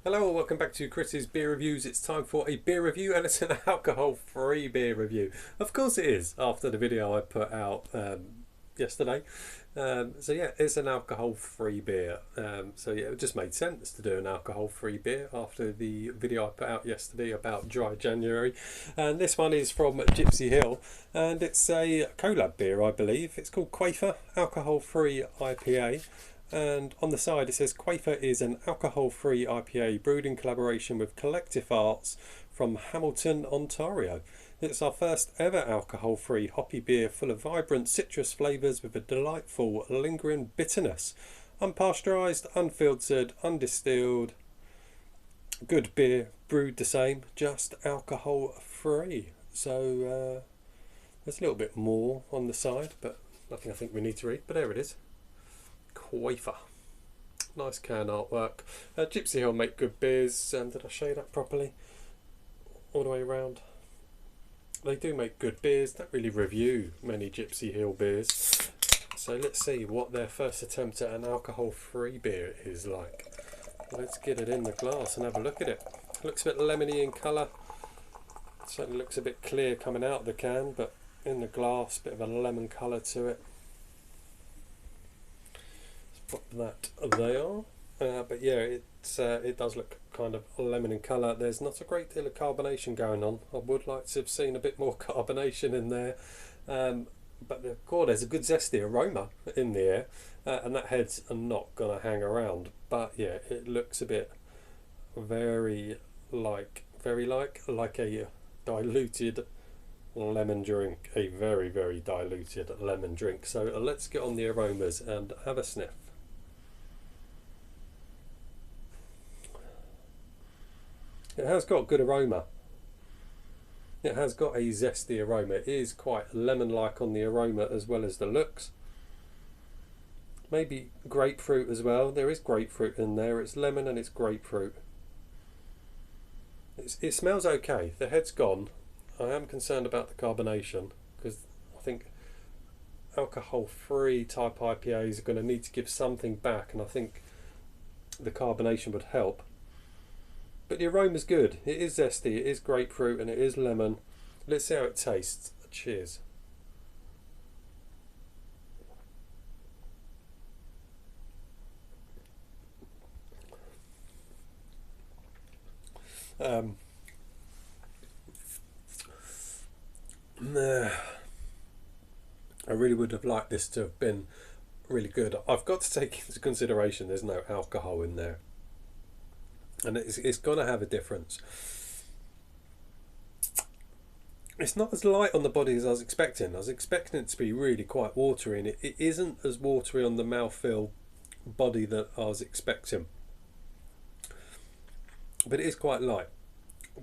Hello and welcome back to Chris's Beer Reviews. It's time for a beer review and it's an alcohol-free beer review. Of course it is, after the video I put out yesterday. So yeah, it's an alcohol-free beer. So yeah, it just made sense to do an alcohol-free beer after the video I put out yesterday about dry January. And this one is from Gypsy Hill and it's a collab beer, I believe. It's called Quaffer, alcohol-free IPA. And on the side it says Quaffer is an alcohol-free IPA brewed in collaboration with Collective Arts from Hamilton, Ontario. It's our first ever alcohol-free hoppy beer full of vibrant citrus flavours with a delightful lingering bitterness. Unpasteurised, unfiltered, undistilled. Good beer, brewed the same, just alcohol-free. So there's a little bit more on the side, but nothing I think we need to read. But there it is. Quaffer. Nice can artwork. Gypsy Hill make good beers. Did I show you that properly? All the way around. They do make good beers. Don't really review many Gypsy Hill beers. So let's see what their first attempt at an alcohol-free beer is like. Let's get it in the glass and have a look at it. Looks a bit lemony in colour. Certainly looks a bit clear coming out of the can, but in the glass, bit of a lemon colour to it. Put that there, but yeah, it does look kind of lemon in colour. There's not a great deal of carbonation going on. I would like to have seen a bit more carbonation in there, but of course there's a good zesty aroma in the air, and that head's not gonna hang around. But yeah, it looks a bit very like a diluted lemon drink, a very diluted lemon drink. So let's get on the aromas and have a sniff. It has got good aroma. It has got a zesty aroma. It is quite lemon-like on the aroma as well as the looks. Maybe grapefruit as well. There is grapefruit in there. It's lemon and it's grapefruit. It smells okay. The head's gone. I am concerned about the carbonation because I think alcohol-free type IPAs are going to need to give something back, and I think the carbonation would help. But the aroma's good. It is zesty, it is grapefruit, and it is lemon. Let's see how it tastes. Cheers. I really would have liked this to have been really good. I've got to take into consideration there's no alcohol in there, and it's going to have a difference. It's not as light on the body as I was expecting. I was expecting it to be really quite watery, and it isn't as watery on the mouthfeel body that I was expecting. But it is quite light.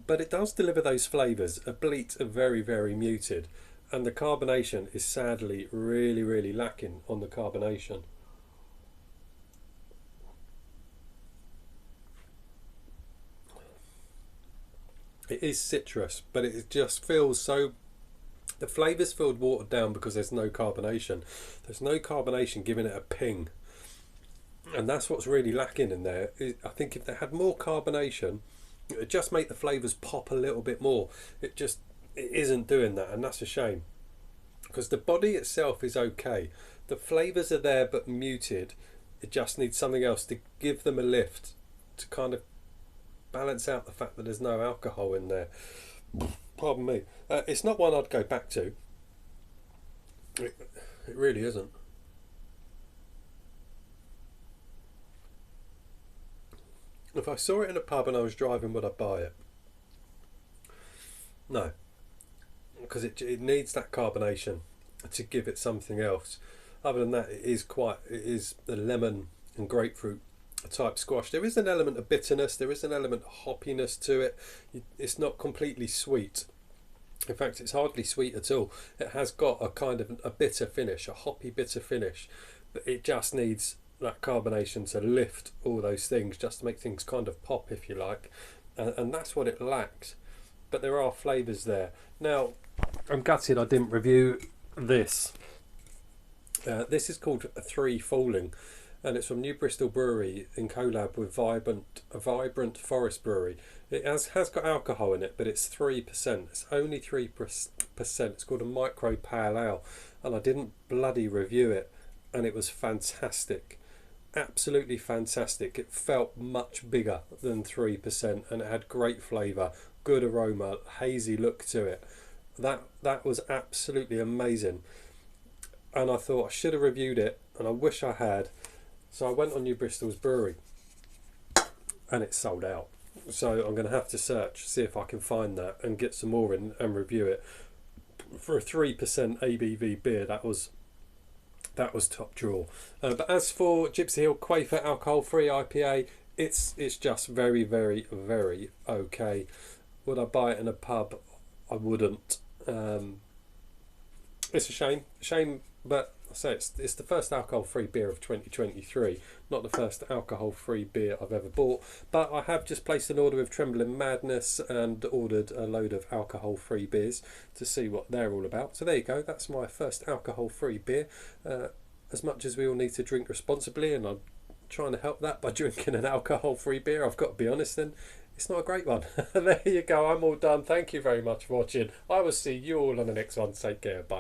But it does deliver those flavours. A bleat are very muted, and the carbonation is sadly really lacking on the carbonation. It is citrus, but it just feels so... The flavours feel watered down because there's no carbonation. There's no carbonation giving it a ping. And that's what's really lacking in there. I think if they had more carbonation, it would just make the flavours pop a little bit more. It isn't doing that, and that's a shame. Because the body itself is okay. The flavours are there but muted. It just needs something else to give them a lift, to kind of balance out the fact that there's no alcohol in there. Pardon me. It's not one I'd go back to. It really isn't. If I saw it in a pub and I was driving, would I buy it? No, because it needs that carbonation to give it something else. Other than that, it is the lemon and grapefruit type squash. There is an element of bitterness, there is an element of hoppiness to it. It's not completely sweet. In fact, it's hardly sweet at all. It has got a kind of a bitter finish, a hoppy bitter finish, but it just needs that carbonation to lift all those things, just to make things kind of pop, if you like, and that's what it lacks. But there are flavours there. Now, I'm gutted I didn't review this. This is called Three Falling. and it's from New Bristol Brewery in collab with Vibrant Forest Brewery. It has got alcohol in it, but it's 3%. It's only 3%. It's called a micro pale ale, and I didn't bloody review it, and it was fantastic. Absolutely fantastic. It felt much bigger than 3%, and it had great flavour, good aroma, hazy look to it. That was absolutely amazing, and I thought I should have reviewed it, and I wish I had. So I went on New Bristol's brewery, and it's sold out. So I'm going to have to search, see if I can find that and get some more in and review it. For a 3% ABV beer, that was top draw. But as for Gypsy Hill Quaffer alcohol-free IPA, it's just very, very, very okay. Would I buy it in a pub? I wouldn't. It's a shame, but I say it's the first alcohol-free beer of 2023, not the first alcohol-free beer I've ever bought. But I have just placed an order with Trembling Madness and ordered a load of alcohol-free beers to see what they're all about. So there you go. That's my first alcohol-free beer. As much as we all need to drink responsibly, and I'm trying to help that by drinking an alcohol-free beer, I've got to be honest, then it's not a great one. There you go. I'm all done. Thank you very much for watching. I will see you all on the next one. Take care. Bye.